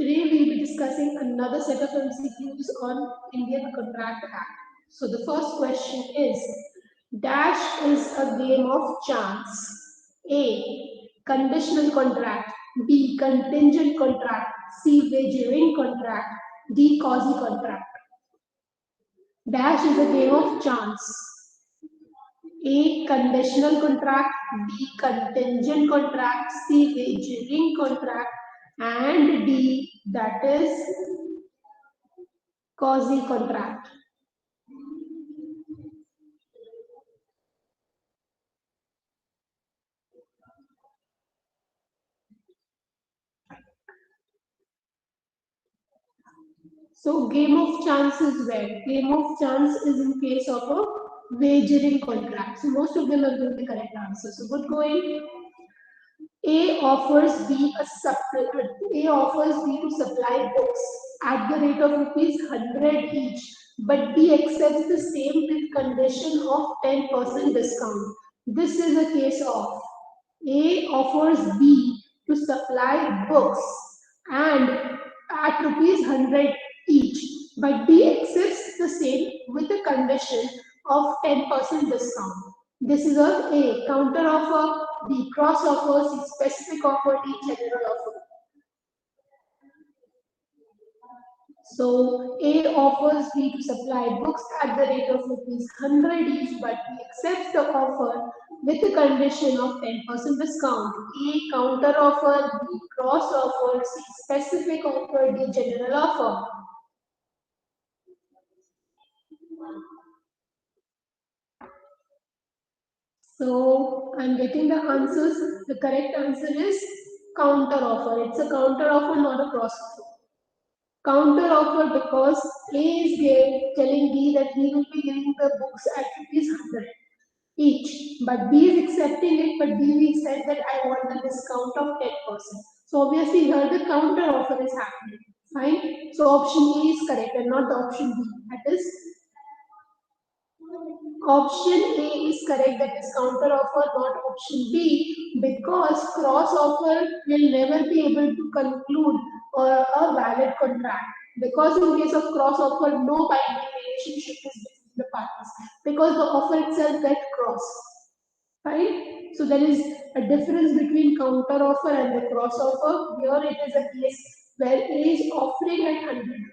Today we will be discussing another set of MCQs on Indian Contract Act. So the first question is, dash is a game of chance. A. Conditional contract. B. Contingent contract. C. Wagering contract. D. Quasi contract. Dash is a game of chance. A. Conditional contract. B. Contingent contract. C. Wagering contract. And D. That is quasi contract. So game of chance is where? Game of chance is in case of a wagering contract. So most of them are going to the correct answer. So good going. A offers B to supply books at the rate of ₹100 each, but B accepts the same with condition of 10% discount. This is a case of A offers B to supply books and at ₹100 each, but B accepts the same with the condition of 10% discount. This is A counter offer, B cross offer, C specific offer, D general offer. So A offers B to supply books at the rate of ₹100 each, but he accepts the offer with the condition of 10% discount. A counter offer, B cross offer, C specific offer, D general offer. So I'm getting the answers. The correct answer is counter offer. It's a counter offer, not a cross offer. Counter offer because A is telling B that he will be giving the books at ₹100 each, but B is accepting it, but B said that I want the discount of 10%. So obviously here the counter offer is happening. Fine. So option A is correct and not the option B. That is option A is correct, that is counter offer, not option B, because cross offer will never be able to conclude a valid contract. Because in case of cross offer, no binding relationship is between the parties, because the offer itself gets crossed. Right? So there is a difference between counter offer and the cross offer. Here it is a case where A is offering at ₹100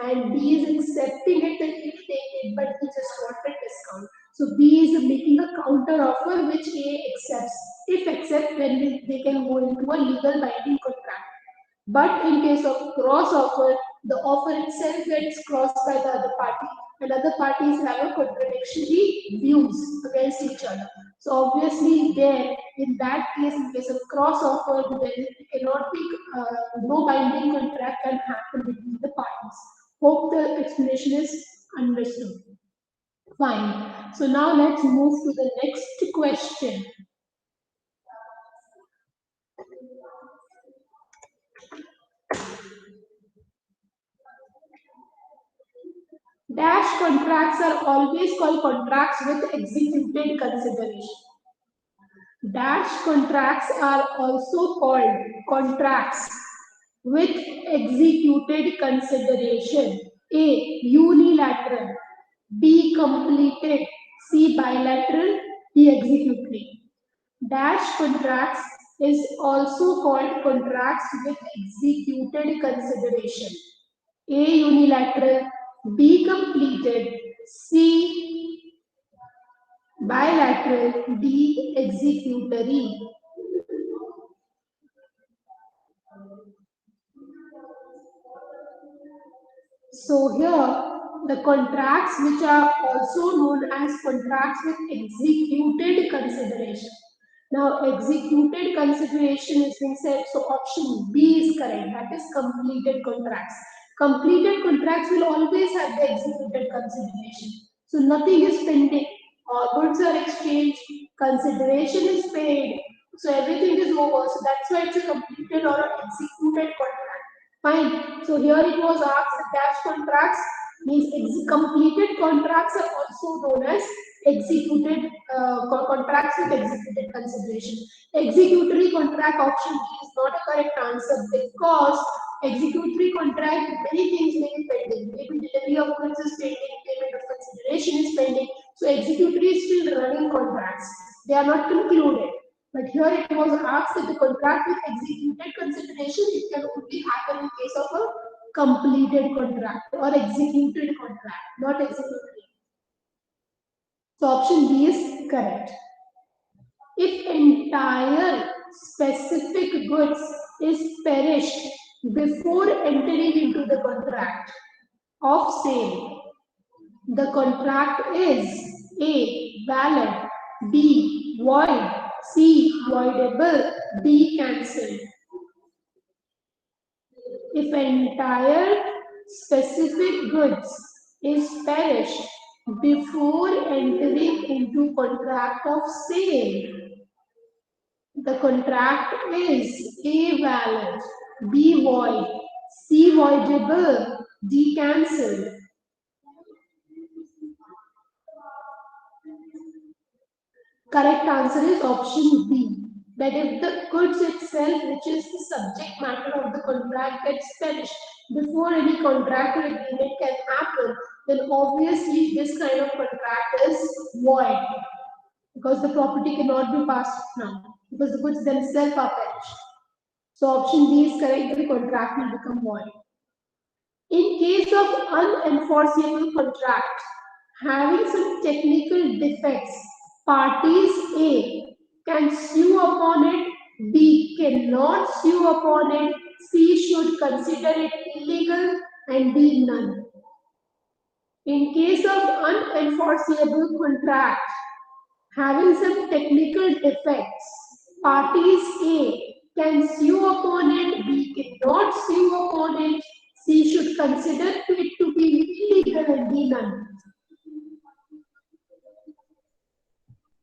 and B is accepting it and he'll take it, but he just wanted discount. So B is making a counter offer which A accepts. If accept, then they can go into a legal binding contract. But in case of cross offer, the offer itself gets crossed by the other party, and other parties have a contradictory views against each other. So obviously, there in that case, in case of cross offer, then it cannot be no binding contract can happen between the parties. Hope the explanation is understood. Fine. So now let's move to the next question. Dash contracts are always called contracts with executed consideration. Dash contracts are also called contracts with executed consideration. A. Unilateral. B. Completed. C. Bilateral. D. Executed. Dash contracts is also called contracts with executed consideration. A. Unilateral. B. Completed. C. Bilateral. D. Executory. So here the contracts which are also known as contracts with executed consideration. Now executed consideration is being said, so option B is correct, that is completed contracts. Completed contracts will always have the executed consideration. So nothing is pending, goods are exchanged, consideration is paid, so everything is over. So that's why it's a completed or an executed contract. Fine. So here it was asked that dash contracts means completed contracts are also known as executed contracts with executed consideration. Executory contract option B is not a correct answer because executory contract, many things may be pending. Maybe delivery of goods is pending, payment of consideration is pending. So executory is still running contracts. They are not concluded. But here it was asked that the contract with executed consideration, it can only happen in case of a completed contract or executed contract, not executory. So option B is correct. If entire specific goods is perished before entering into the contract of sale, the contract is A. valid, B. void, C. voidable, D. cancelled. If entire specific goods is perished before entering into contract of sale, the contract is A. valid, B. void, C. voidable, D. cancelled. Correct answer is option B. That if the goods itself, which is the subject matter of the contract, gets perished before any contract or agreement can happen, then obviously this kind of contract is void, because the property cannot be passed now, because the goods themselves are perished. So option B is correct, the contract will become void. In case of unenforceable contract having some technical defects, parties A can sue upon it, B cannot sue upon it, C should consider it illegal, and D none. In case of unenforceable contract having some technical defects, parties A can sue upon it, B cannot sue upon it, C should consider it to be illegal, and D none.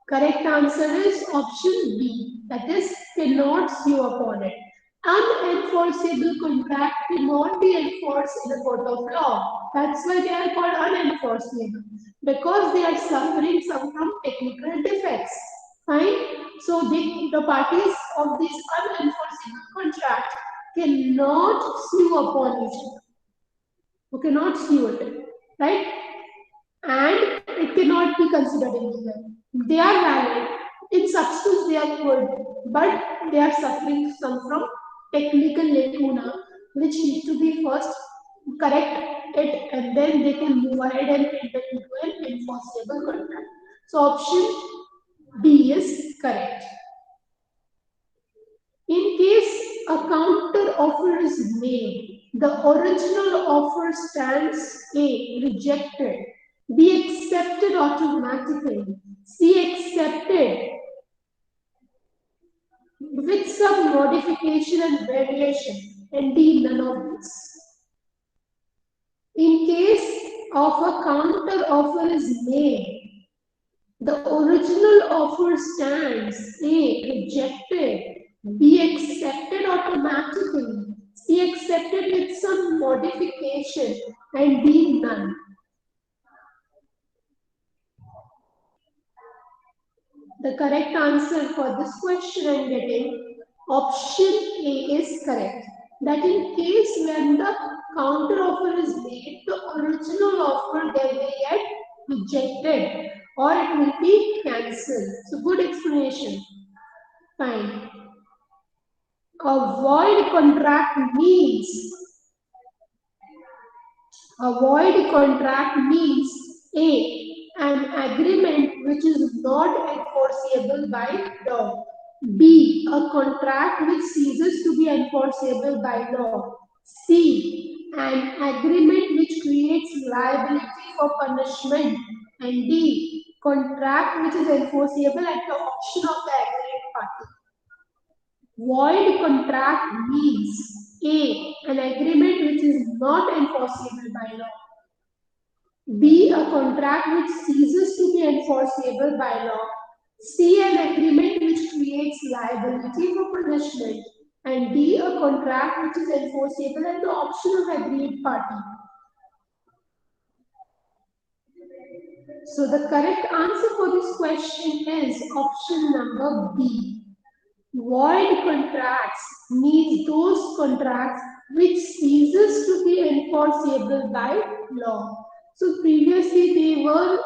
Correct answer is option B, that is cannot sue upon it. Unenforceable contract cannot be enforced in a court of law. That's why they are called unenforceable, because they are suffering some from technical defects. Fine. So the parties of this unenforceable contract cannot sue upon each other. You cannot sue it, right? And it cannot be considered illegal. They are valid. In substance, they are good, but they are suffering some from technical lacuna, which need to be first correct it, and then they can move ahead and enter into an enforceable contract. So option B is correct. In case a counter offer is made, the original offer stands A. rejected, B. accepted automatically, C. accepted with some modification and variation, and D. none of this. In case of a counter offer is made, the original offer stands A. rejected, B. accepted automatically, C. accepted with some modification, and D. none. The correct answer for this question I am getting option A is correct. That in case when the counter offer is made, the original offer they will get rejected or it will be cancelled. So good explanation. Fine. A void contract means A. An agreement which is not enforceable by law. B. A contract which ceases to be enforceable by law. C. An agreement which creates liability for punishment. And D. Contract which is enforceable at the option of the aggrieved party. Void contract means A. An agreement which is not enforceable by law. B. A contract which ceases to be enforceable by law. C. An agreement which creates liability for punishment. And D. A contract which is enforceable at the option of aggrieved party. So the correct answer for this question is option number B. Void contracts means those contracts which ceases to be enforceable by law. So previously they were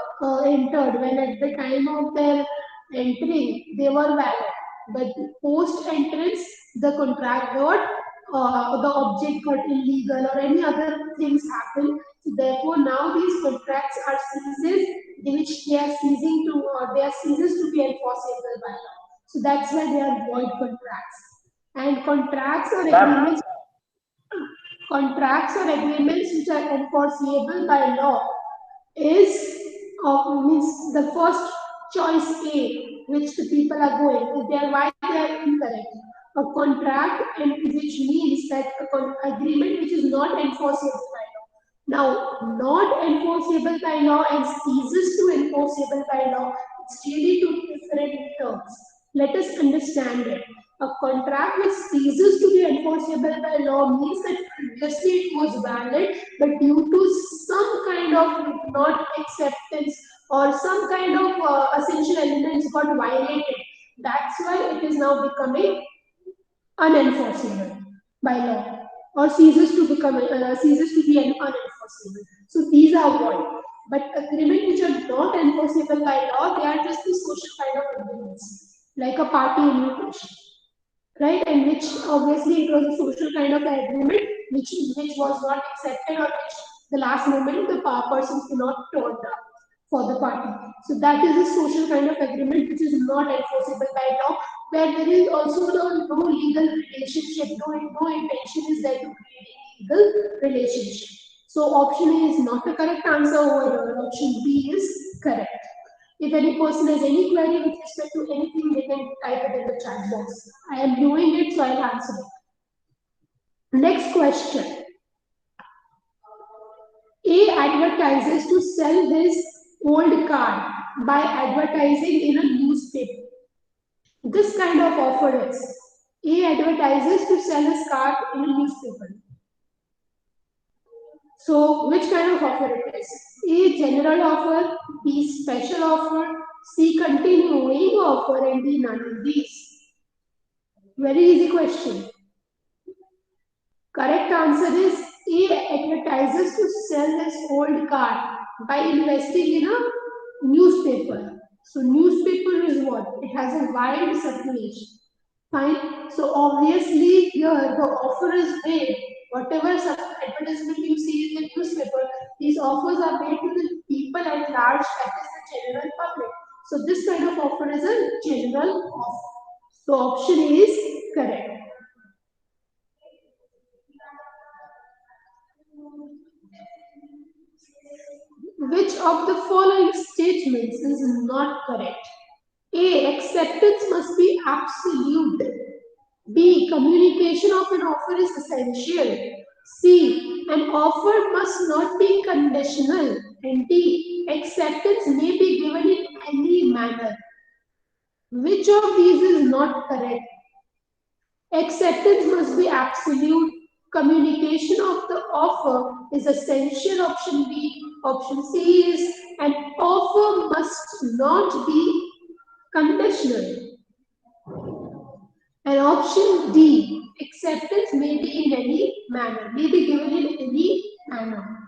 entered when at the time of their entering they were valid, but post entrance the contract got the object got illegal or any other things happen. So therefore now these contracts are ceases which they are ceasing to they are ceases to be enforceable by law. So that's why they are void contracts. And contracts or agreements which are enforceable by law is means the first choice A which the people are going. They are why they are incorrect. A contract and which means that agreement which is not enforceable by law. Now, not enforceable by law and ceases to enforceable by law, it's really two different terms. Let us understand it. A contract which ceases to be enforceable by law means that previously it was valid, but due to some kind of not acceptance or some kind of essential elements got violated. That's why it is now becoming unenforceable by law or ceases to be unenforceable. So these are void. But agreements which are not enforceable by law, they are just the social kind of agreements, like a party invitation, right? And which obviously it was a social kind of agreement which was not accepted or which the last moment the persons cannot turn down for the party. So that is a social kind of agreement which is not enforceable by law, where there is also no legal relationship, no intention is there to create a legal relationship. So option A is not the correct answer over here. Option B is correct. If any person has any query with respect to anything, they can type it in the chat box. I am doing it, so I'll answer it. Next question. A advertises to sell his old car by advertising in a newspaper. This kind of offer is A advertises to sell his car in a newspaper. So, which kind of offer it is? A general offer, B special offer, C continuing offer, and D none of these. Very easy question. Correct answer is A advertises to sell his old car by investing in a newspaper. So newspaper is what? It has a wide circulation. Fine. So obviously here the offer is made. Whatever advertisement you see in the newspaper, these offers are made to the people at large, that is the general public. So this kind of offer is a general offer. So option A is correct. Which of the following statements is not correct? A. Acceptance must be absolute. B. Communication of an offer is essential. C. An offer must not be conditional. And D. Acceptance may be given in any manner. Which of these is not correct? Acceptance must be absolute. Communication of the offer is essential. Option B. Option C is an offer must not be conditional. And option D. Acceptance may be in any manner, may be given in any manner.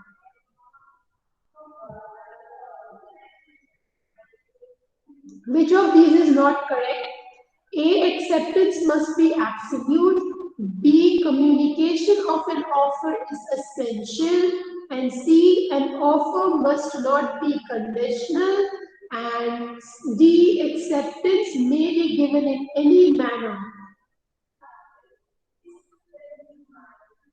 Which of these is not correct? A. Acceptance must be absolute. B. Communication of an offer is essential. And C. An offer must not be conditional. And D. Acceptance may be given in any manner.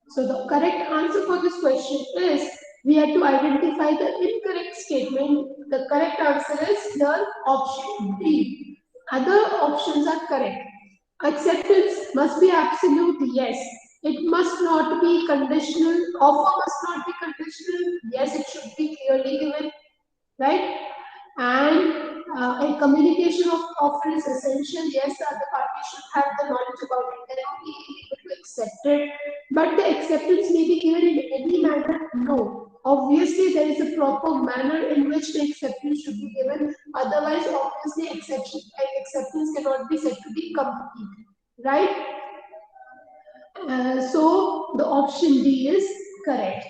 So the correct answer for this question is we have to identify the incorrect statement. The correct answer is here option D. Other options are correct. Acceptance must be absolute, yes. It must not be conditional. Offer must not be conditional, yes, it should be clearly given, right? And a communication of offer is essential. Yes, the other party should have the knowledge about it. They will be able to accept it. But the acceptance may be given in any manner? No. Obviously, there is a proper manner in which the acceptance should be given. Otherwise, obviously, acceptance cannot be said to be complete. Right? So the option D is correct.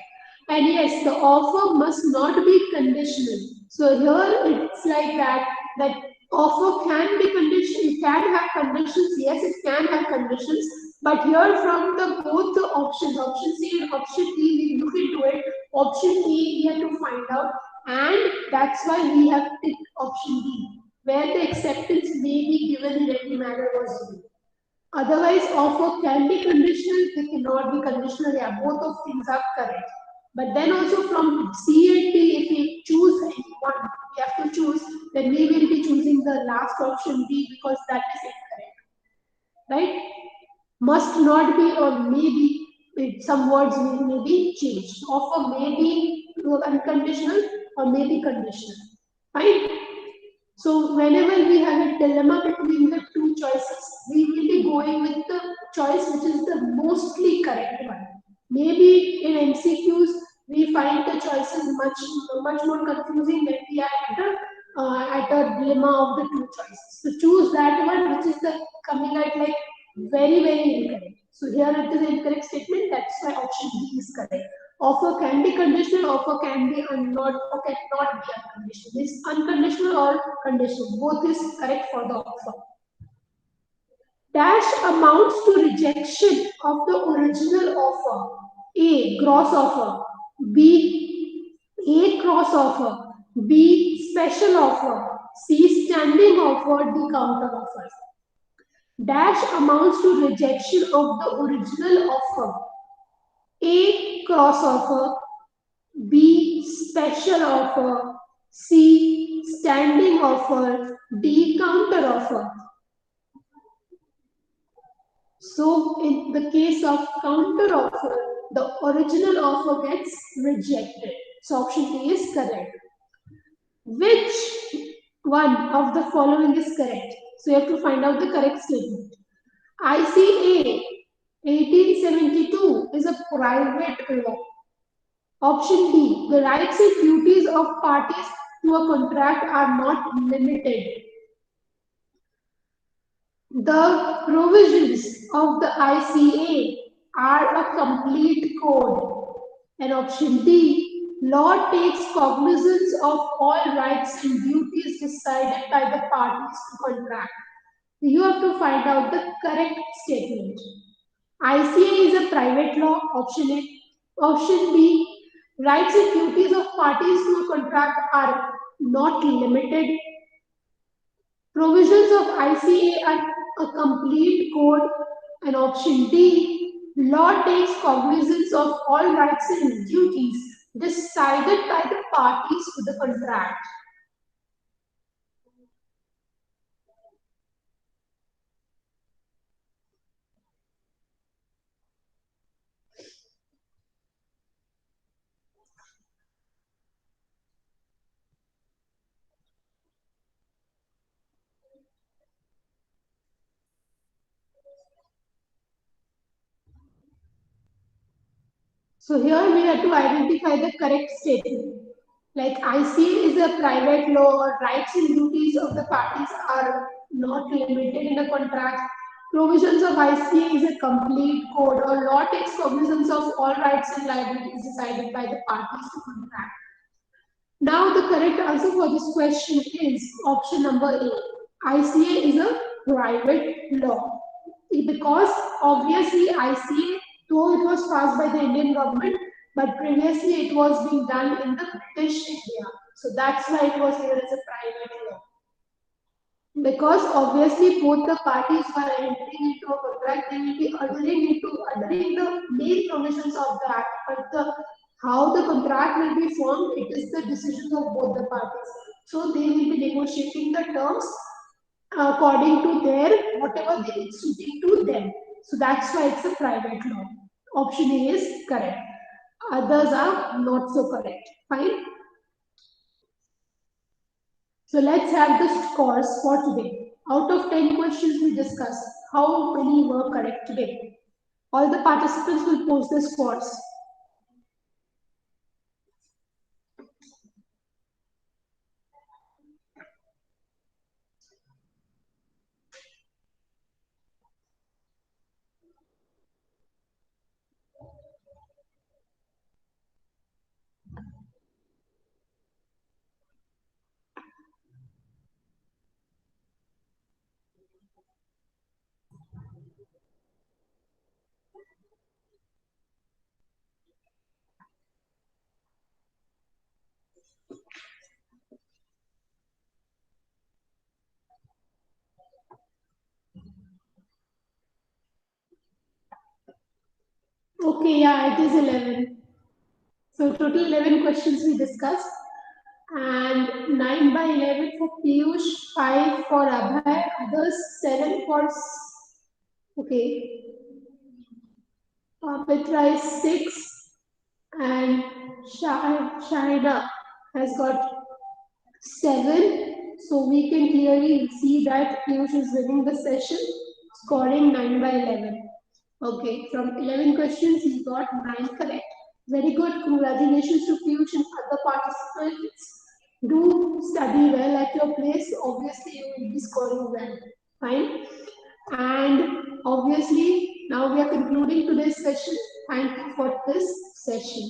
And yes, the offer must not be conditional. So here it's like that offer can be conditional, it can have conditions, yes, it can have conditions, but here from the both the options, option C and option D, we look into it, option A we have to find out, and that's why we have picked option D, where the acceptance may be given in any manner possible. Otherwise, offer can be conditional, they cannot be conditional. Yeah, both of things are correct. But then also from C and D, if we choose any one, we have to choose, then we will be choosing the last option D because that is incorrect. Right? Must not be or maybe, some words may be changed. Offer may be unconditional or may be conditional. Fine? So whenever we have a dilemma between the two choices, we will be going with the choice which is the mostly correct one. Maybe in MCQs we find the choices much more confusing when we are at a dilemma of the two choices. So choose that one which is the coming at like very incorrect. So here it is an incorrect statement. That's why option D is correct. Offer can be conditional, offer can be not or cannot be unconditional. It's unconditional or conditional. Both is correct for the offer. Dash amounts to rejection of the original offer. A. Gross offer. B. A. Cross offer. B. Special offer. C. Standing offer. D. Counter offer. Dash amounts to rejection of the original offer. A. Cross offer. B. Special offer. C. Standing offer. D. Counter offer. So, in the case of counter offer, the original offer gets rejected. So, option A is correct. Which one of the following is correct? So, you have to find out the correct statement. ICA 1872 is a private law. Option B, the rights and duties of parties to a contract are not limited. The provisions of the ICA are a complete code. And option D, law takes cognizance of all rights and duties decided by the parties to contract. You have to find out the correct statement. ICA is a private law, option A. Option B, rights and duties of parties to a contract are not limited. Provisions of ICA are a complete code. And option D, law takes cognizance of all rights and duties decided by the parties to the contract. So here we have to identify the correct statement. Like ICA is a private law, or rights and duties of the parties are not limited in a contract. Provisions of ICA is a complete code, or law takes cognizance of all rights and liabilities decided by the parties to contract. Now the correct answer for this question is option number A. ICA is a private law. Because obviously ICA, though it was passed by the Indian government, but previously it was being done in the British India. So that's why it was here as a private law. Because obviously both the parties who are entering into a contract, they will be adhering the main provisions of the act, but how the contract will be formed, it is the decision of both the parties. So they will be negotiating the terms according to their whatever they is suiting to them. So that's why it's a private law. Option A is correct. Others are not so correct. Fine. So let's have the scores for today. Out of 10 questions we discussed, how many were correct today? All the participants will post the scores. Okay, yeah, it is 11. So total 11 questions we discussed, and 9 by 11 for Piyush, 5 for Abhay, others 7 for, okay, Pavitra is 6, and Shahida has got 7. So we can clearly see that Piyush is winning the session, scoring 9 by 11. Okay, from 11 questions, he got 9 correct. Very good. Congratulations to Piyush and other participants. Do study well at your place. Obviously, you will be scoring well. Fine. And obviously, now we are concluding today's session. Thank you for this session.